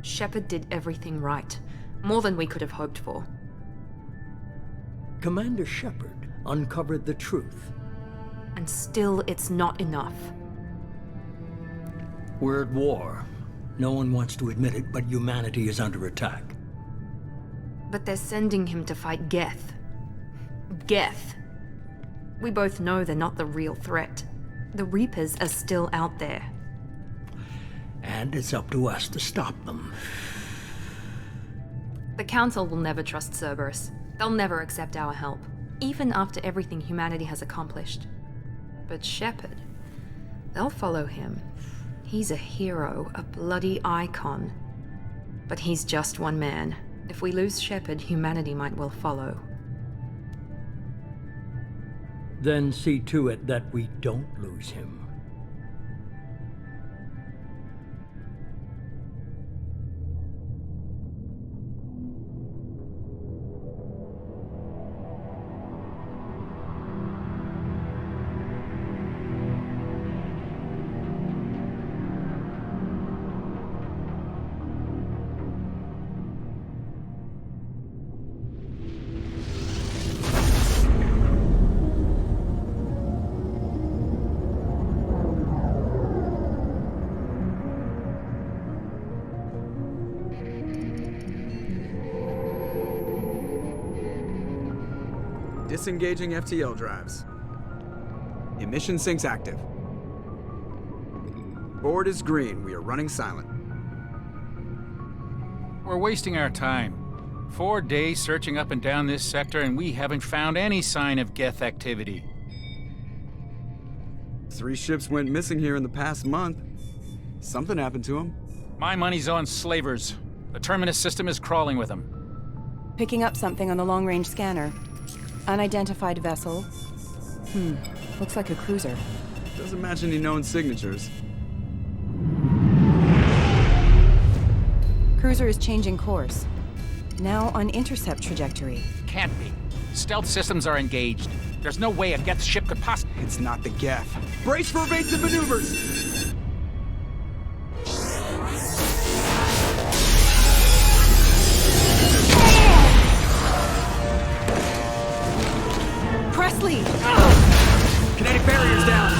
Shepard did everything right. More than we could have hoped for. Commander Shepard uncovered the truth. And still, it's not enough. We're at war. No one wants to admit it, but humanity is under attack. But they're sending him to fight Geth. Geth. We both know they're not the real threat. The Reapers are still out there. And it's up to us to stop them. The Council will never trust Cerberus. They'll never accept our help, even after everything humanity has accomplished. But Shepard, they'll follow him. He's a hero, a bloody icon. But he's just one man. If we lose Shepard, humanity might well follow. Then see to it that we don't lose him. Disengaging FTL drives. Emission sinks active. Board is green. We are running silent. We're wasting our time. 4 days searching up and down this sector, and we haven't found any sign of Geth activity. 3 ships went missing here in the past month. Something happened to them. My money's on slavers. The Terminus system is crawling with them. Picking up something on the long-range scanner. Unidentified vessel. Looks like a cruiser. Doesn't match any known signatures. Cruiser is changing course. Now on intercept trajectory. Can't be. Stealth systems are engaged. There's no way a Geth ship could possibly... It's not the Geth. Brace for evasive maneuvers! Presley! Kinetic barriers down!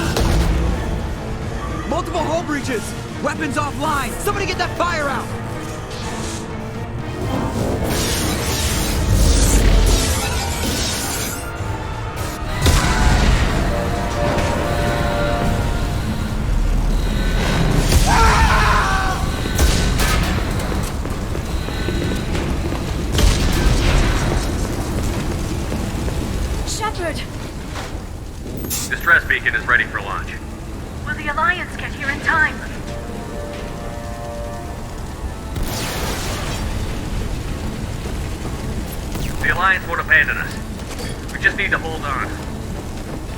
Multiple hull breaches! Weapons offline! Somebody get that fire out! Distress beacon is ready for launch. Will the Alliance get here in time? The Alliance won't abandon us. We just need to hold on.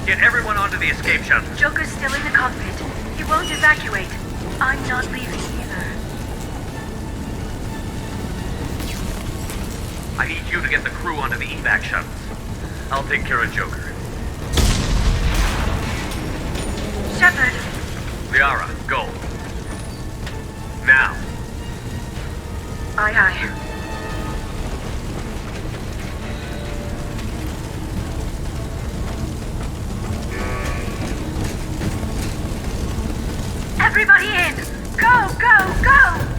Get everyone onto the escape shuttle. Joker's still in the cockpit. He won't evacuate. I'm not leaving either. I need you to get the crew onto the evac shuttles. I'll take care of Joker. Shepard! Liara, go. Now. Aye, aye. Everybody in! Go, go, go!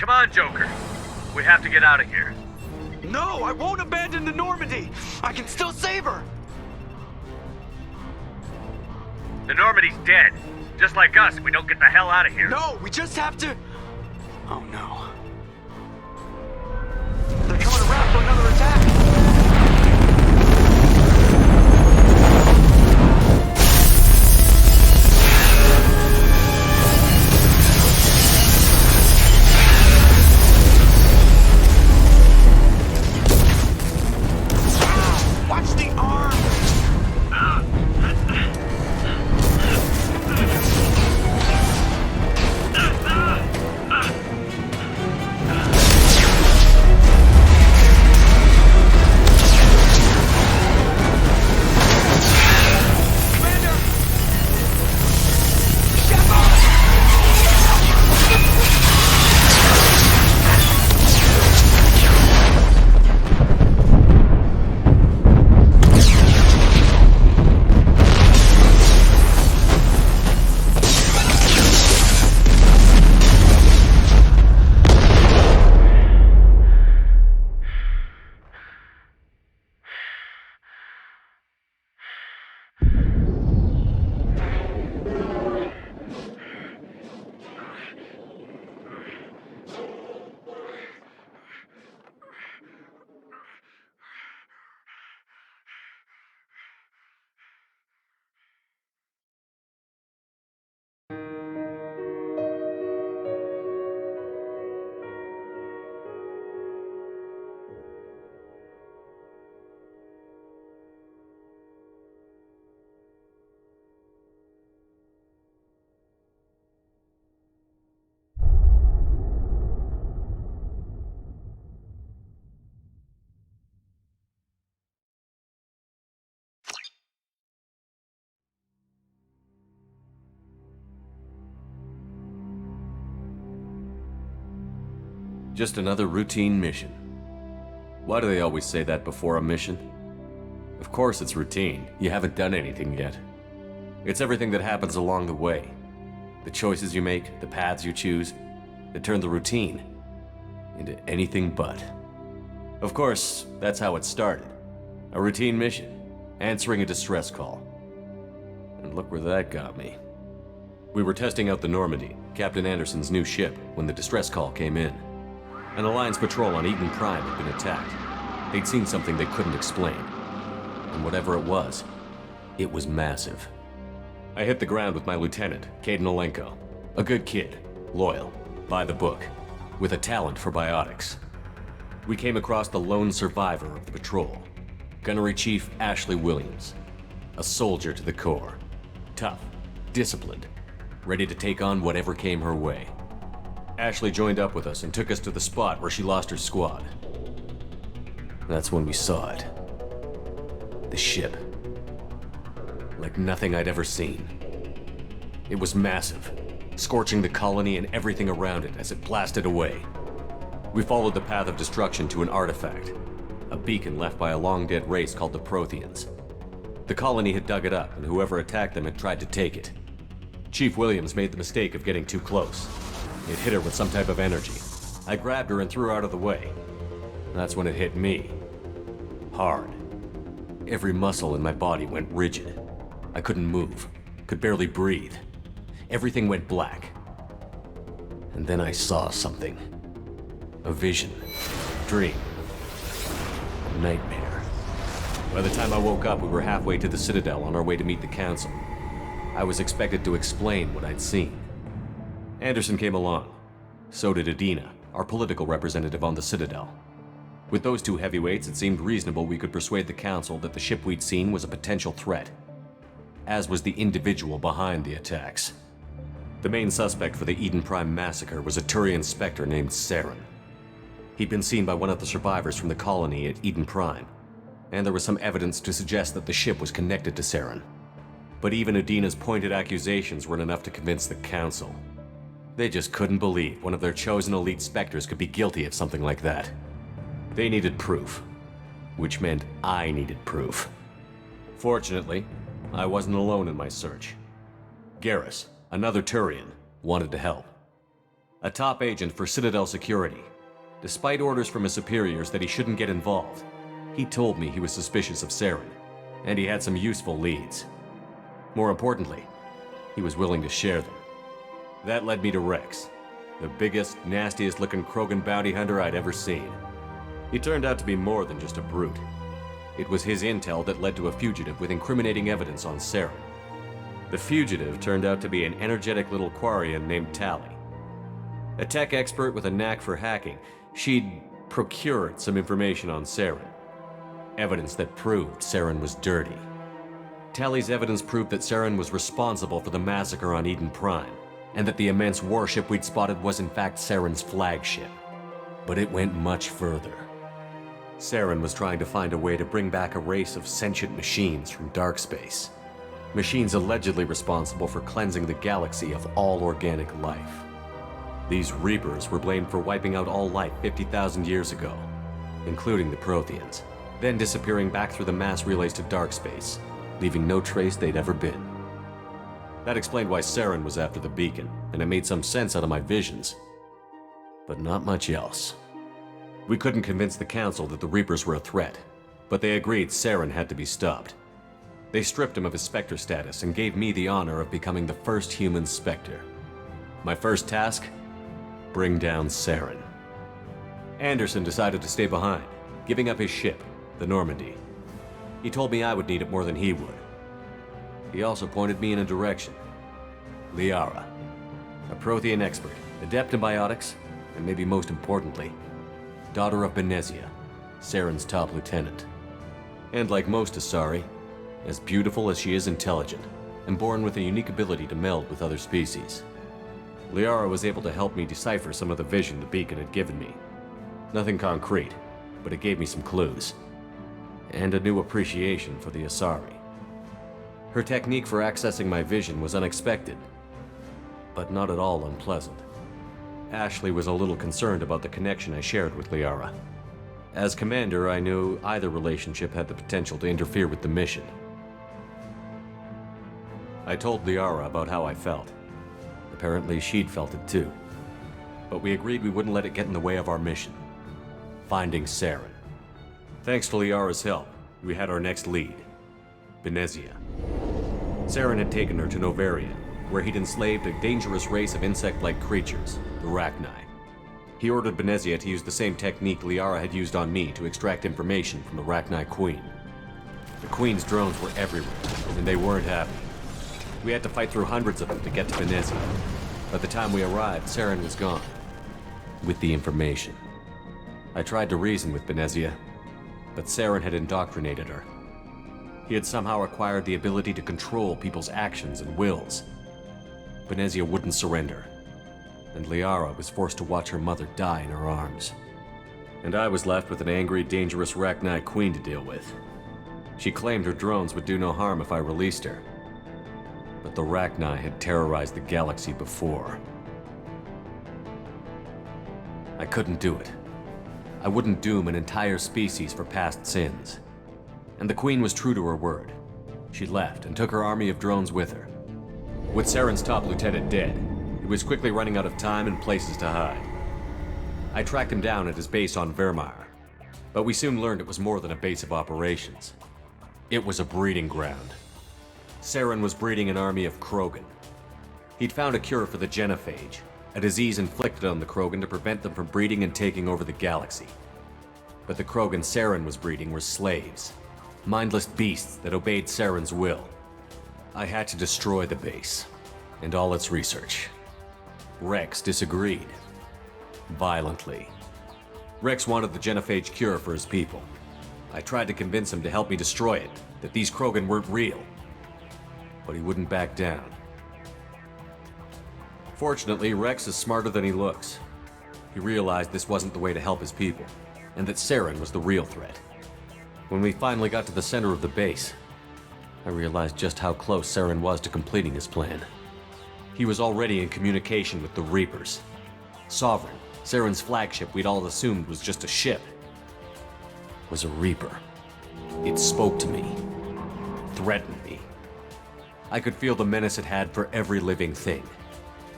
Come on, Joker. We have to get out of here. No, I won't abandon the Normandy! I can still save her! The Normandy's dead. Just like us, we don't get the hell out of here. No, we just have to... Oh no. They're coming around for another attack! Watch the arm! Just another routine mission. Why do they always say that before a mission? Of course it's routine. You haven't done anything yet. It's everything that happens along the way. The choices you make, the paths you choose, that turn the routine into anything but. Of course, that's how it started. A routine mission, answering a distress call. And look where that got me. We were testing out the Normandy, Captain Anderson's new ship, when the distress call came in. An Alliance patrol on Eden Prime had been attacked. They'd seen something they couldn't explain. And whatever it was massive. I hit the ground with my lieutenant, Caden Olenko. A good kid, loyal, by the book, with a talent for biotics. We came across the lone survivor of the patrol, Gunnery Chief Ashley Williams. A soldier to the core. Tough, disciplined, ready to take on whatever came her way. Ashley joined up with us and took us to the spot where she lost her squad. That's when we saw it. The ship. Like nothing I'd ever seen. It was massive, scorching the colony and everything around it as it blasted away. We followed the path of destruction to an artifact, a beacon left by a long-dead race called the Protheans. The colony had dug it up, and whoever attacked them had tried to take it. Chief Williams made the mistake of getting too close. It hit her with some type of energy. I grabbed her and threw her out of the way. That's when it hit me. Hard. Every muscle in my body went rigid. I couldn't move, could barely breathe. Everything went black. And then I saw something. A vision. Dream. A nightmare. By the time I woke up, we were halfway to the Citadel on our way to meet the Council. I was expected to explain what I'd seen. Anderson came along. So did Adina, our political representative on the Citadel. With those two heavyweights, it seemed reasonable we could persuade the Council that the ship we'd seen was a potential threat, as was the individual behind the attacks. The main suspect for the Eden Prime massacre was a Turian Spectre named Saren. He'd been seen by one of the survivors from the colony at Eden Prime, and there was some evidence to suggest that the ship was connected to Saren. But even Adina's pointed accusations weren't enough to convince the Council. They just couldn't believe one of their chosen elite Spectres could be guilty of something like that. They needed proof, which meant I needed proof. Fortunately, I wasn't alone in my search. Garrus, another Turian, wanted to help. a top agent for Citadel Security. Despite orders from his superiors that he shouldn't get involved, he told me he was suspicious of Saren, and he had some useful leads. More importantly, he was willing to share them. That led me to Rex, the biggest, nastiest-looking Krogan bounty hunter I'd ever seen. He turned out to be more than just a brute. It was his intel that led to a fugitive with incriminating evidence on Saren. The fugitive turned out to be an energetic little Quarian named Tally. A tech expert with a knack for hacking, she'd procured some information on Saren. Evidence that proved Saren was dirty. Tally's evidence proved that Saren was responsible for the massacre on Eden Prime, and that the immense warship we'd spotted was in fact Saren's flagship. But it went much further. Saren was trying to find a way to bring back a race of sentient machines from dark space. Machines allegedly responsible for cleansing the galaxy of all organic life. These Reapers were blamed for wiping out all life 50,000 years ago, including the Protheans, then disappearing back through the mass relays to dark space, leaving no trace they'd ever been. That explained why Saren was after the beacon, and it made some sense out of my visions. But not much else. We couldn't convince the Council that the Reapers were a threat, but they agreed Saren had to be stopped. They stripped him of his Spectre status and gave me the honor of becoming the first human Spectre. My first task? Bring down Saren. Anderson decided to stay behind, giving up his ship, the Normandy. He told me I would need it more than he would. He also pointed me in a direction. Liara, a Prothean expert, adept in biotics, and maybe most importantly, daughter of Benezia, Saren's top lieutenant. And like most Asari, as beautiful as she is intelligent, and born with a unique ability to meld with other species. Liara was able to help me decipher some of the vision the beacon had given me. Nothing concrete, but it gave me some clues. And a new appreciation for the Asari. Her technique for accessing my vision was unexpected, but not at all unpleasant. Ashley was a little concerned about the connection I shared with Liara. As commander, I knew either relationship had the potential to interfere with the mission. I told Liara about how I felt. Apparently, she'd felt it too. But we agreed we wouldn't let it get in the way of our mission. Finding Saren. Thanks to Liara's help, we had our next lead. Benezia. Saren had taken her to Novaria, where he'd enslaved a dangerous race of insect-like creatures, the Rachni. He ordered Benezia to use the same technique Liara had used on me to extract information from the Rachni Queen. The Queen's drones were everywhere, and they weren't happy. We had to fight through hundreds of them to get to Benezia. By the time we arrived, Saren was gone. With the information. I tried to reason with Benezia, but Saren had indoctrinated her. He had somehow acquired the ability to control people's actions and wills. Benezia wouldn't surrender, and Liara was forced to watch her mother die in her arms. And I was left with an angry, dangerous Rachni Queen to deal with. She claimed her drones would do no harm if I released her. But the Rachni had terrorized the galaxy before. I couldn't do it. I wouldn't doom an entire species for past sins. And the Queen was true to her word. She left and took her army of drones with her. With Saren's top lieutenant dead, he was quickly running out of time and places to hide. I tracked him down at his base on Vermeer, but we soon learned it was more than a base of operations. It was a breeding ground. Saren was breeding an army of Krogan. He'd found a cure for the genophage, a disease inflicted on the Krogan to prevent them from breeding and taking over the galaxy. But the Krogan Saren was breeding were slaves, mindless beasts that obeyed Saren's will. I had to destroy the base, and all its research. Rex disagreed. Violently. Rex wanted the genophage cure for his people. I tried to convince him to help me destroy it, that these Krogan weren't real. But he wouldn't back down. Fortunately, Rex is smarter than he looks. He realized this wasn't the way to help his people, and that Saren was the real threat. When we finally got to the center of the base, I realized just how close Saren was to completing his plan. He was already in communication with the Reapers. Sovereign, Saren's flagship we'd all assumed was just a ship, was a Reaper. It spoke to me, threatened me. I could feel the menace it had for every living thing.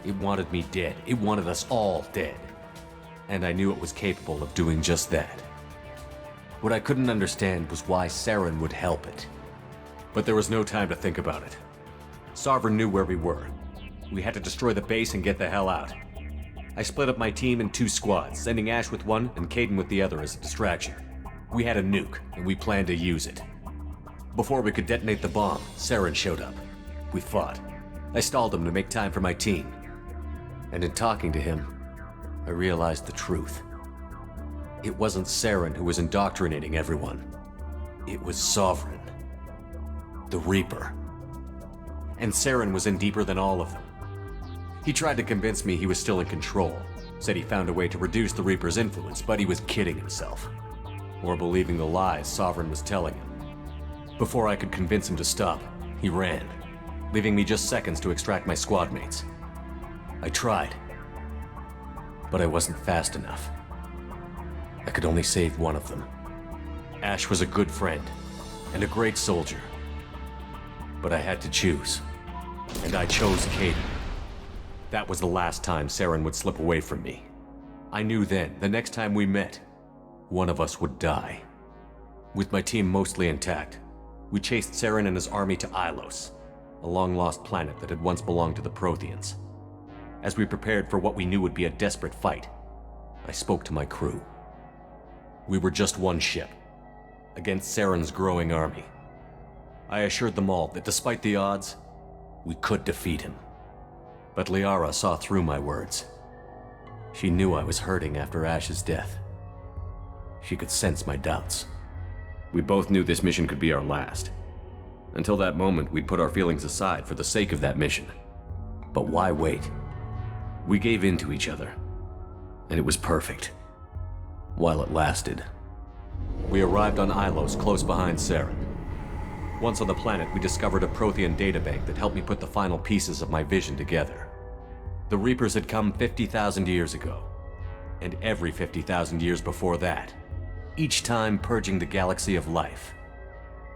It wanted me dead. It wanted us all dead. And I knew it was capable of doing just that. What I couldn't understand was why Saren would help it. But there was no time to think about it. Sovereign knew where we were. We had to destroy the base and get the hell out. I split up my team in 2 squads, sending Ash with one and Caden with the other as a distraction. We had a nuke, and we planned to use it. Before we could detonate the bomb, Saren showed up. We fought. I stalled him to make time for my team. And in talking to him, I realized the truth. It wasn't Saren who was indoctrinating everyone. It was Sovereign. The Reaper. And Saren was in deeper than all of them. He tried to convince me he was still in control, said he found a way to reduce the Reaper's influence, but he was kidding himself. Or believing the lies Sovereign was telling him. Before I could convince him to stop, he ran, leaving me just seconds to extract my squad mates. I tried, but I wasn't fast enough. I could only save one of them. Ash was a good friend, and a great soldier. But I had to choose, and I chose Caden. That was the last time Saren would slip away from me. I knew then, the next time we met, one of us would die. With my team mostly intact, we chased Saren and his army to Ilos, a long-lost planet that had once belonged to the Protheans. As we prepared for what we knew would be a desperate fight, I spoke to my crew. We were just one ship, against Saren's growing army. I assured them all that despite the odds, we could defeat him. But Liara saw through my words. She knew I was hurting after Ash's death. She could sense my doubts. We both knew this mission could be our last. Until that moment, we'd put our feelings aside for the sake of that mission. But why wait? We gave in to each other, and it was perfect. While it lasted. We arrived on Ilos, close behind Saren. Once on the planet, we discovered a Prothean databank that helped me put the final pieces of my vision together. The Reapers had come 50,000 years ago, and every 50,000 years before that, each time purging the galaxy of life.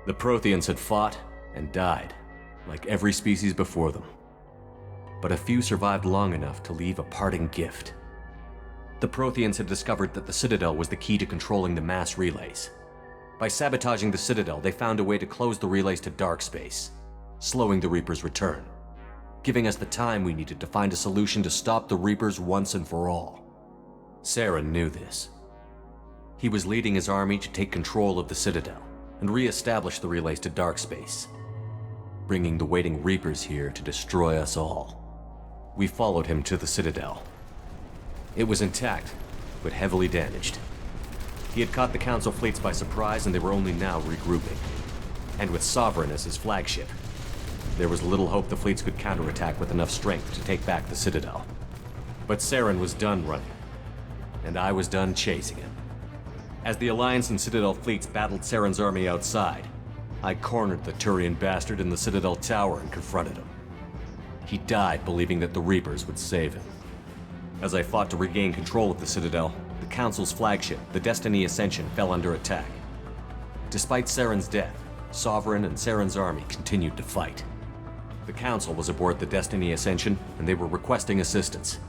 The Protheans had fought and died, like every species before them. But a few survived long enough to leave a parting gift. The Protheans had discovered that the Citadel was the key to controlling the mass relays. By sabotaging the Citadel, they found a way to close the relays to dark space, slowing the Reaper's return, giving us the time we needed to find a solution to stop the Reapers once and for all. Saren knew this. He was leading his army to take control of the Citadel and re-establish the relays to dark space, bringing the waiting Reapers here to destroy us all. We followed him to the Citadel. It was intact, but heavily damaged. He had caught the Council fleets by surprise, and they were only now regrouping. And with Sovereign as his flagship, there was little hope the fleets could counterattack with enough strength to take back the Citadel. But Saren was done running, and I was done chasing him. As the Alliance and Citadel fleets battled Saren's army outside, I cornered the Turian bastard in the Citadel tower and confronted him. He died believing that the Reapers would save him. As I fought to regain control of the Citadel, the Council's flagship, the Destiny Ascension, fell under attack. Despite Saren's death, Sovereign and Saren's army continued to fight. The Council was aboard the Destiny Ascension, and they were requesting assistance.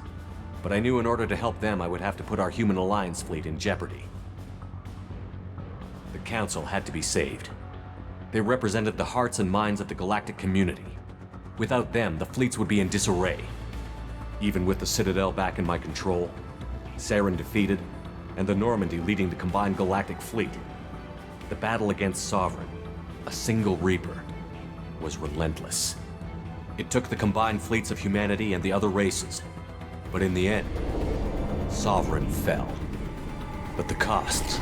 But I knew in order to help them, I would have to put our Human Alliance fleet in jeopardy. The Council had to be saved. They represented the hearts and minds of the galactic community. Without them, the fleets would be in disarray. Even with the Citadel back in my control, Saren defeated, and the Normandy leading the combined galactic fleet, the battle against Sovereign, a single Reaper, was relentless. It took the combined fleets of humanity and the other races, but in the end, Sovereign fell. But the costs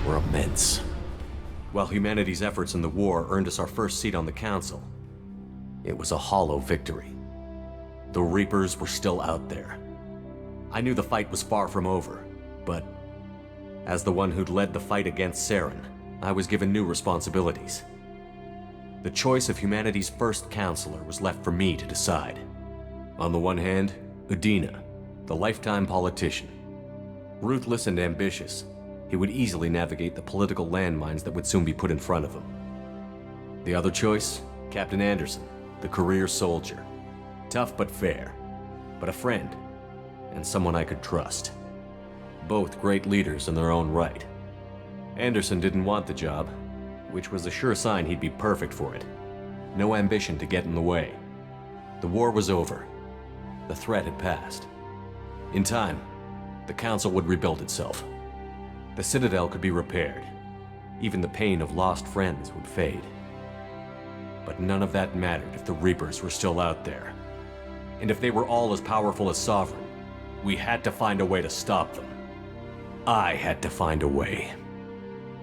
were immense. While humanity's efforts in the war earned us our first seat on the Council, it was a hollow victory. The Reapers were still out there. I knew the fight was far from over, but as the one who'd led the fight against Saren, I was given new responsibilities. The choice of humanity's first counselor was left for me to decide. On the one hand, Udina, the lifetime politician. Ruthless and ambitious, he would easily navigate the political landmines that would soon be put in front of him. The other choice, Captain Anderson, the career soldier. Tough but fair. but a friend, and someone I could trust. Both great leaders in their own right. Anderson didn't want the job, which was a sure sign he'd be perfect for it. No ambition to get in the way. The war was over. The threat had passed. In time, the Council would rebuild itself. The Citadel could be repaired. Even the pain of lost friends would fade. But none of that mattered if the Reapers were still out there. And if they were all as powerful as Sovereign, we had to find a way to stop them. I had to find a way.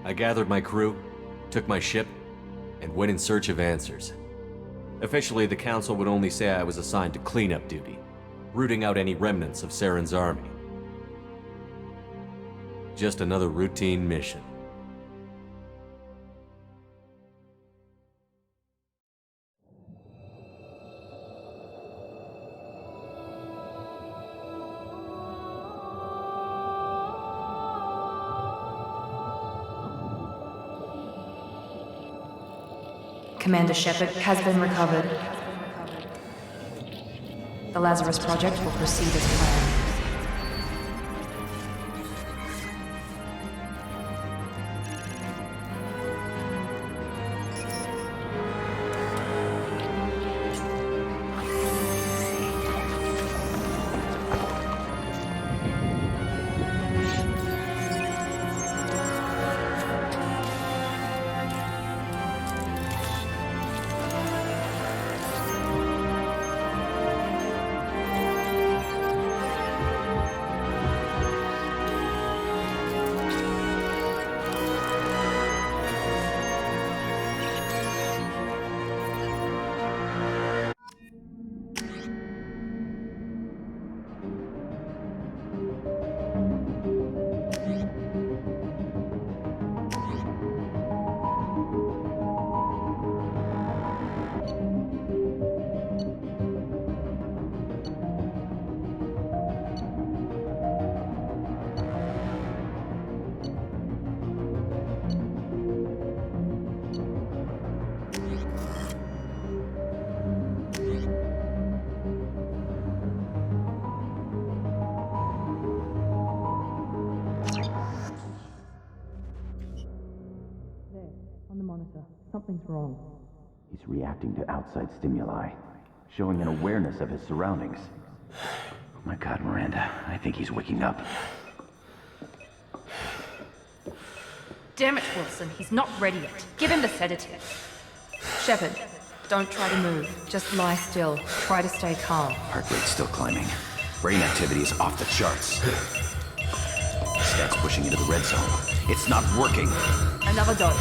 I gathered my crew, took my ship, and went in search of answers. Officially, the Council would only say I was assigned to cleanup duty, rooting out any remnants of Saren's army. Just another routine mission. Commander Shepard has been recovered. The Lazarus Project will proceed as planned. Something's wrong. He's reacting to outside stimuli, showing an awareness of his surroundings. Oh my God, Miranda, I think he's waking up. Damn it, Wilson, he's not ready yet. Give him the sedative. Shepard, don't try to move. Just lie still. Try to stay calm. Heart rate's still climbing. Brain activity is off the charts. Stats pushing into the red zone. It's not working. Another dose.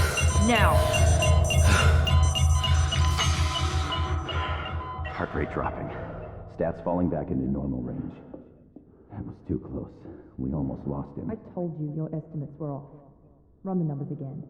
Now. Heart rate dropping. Stats falling back into normal range. That was too close. We almost lost him. I told you your estimates were off. Run the numbers again.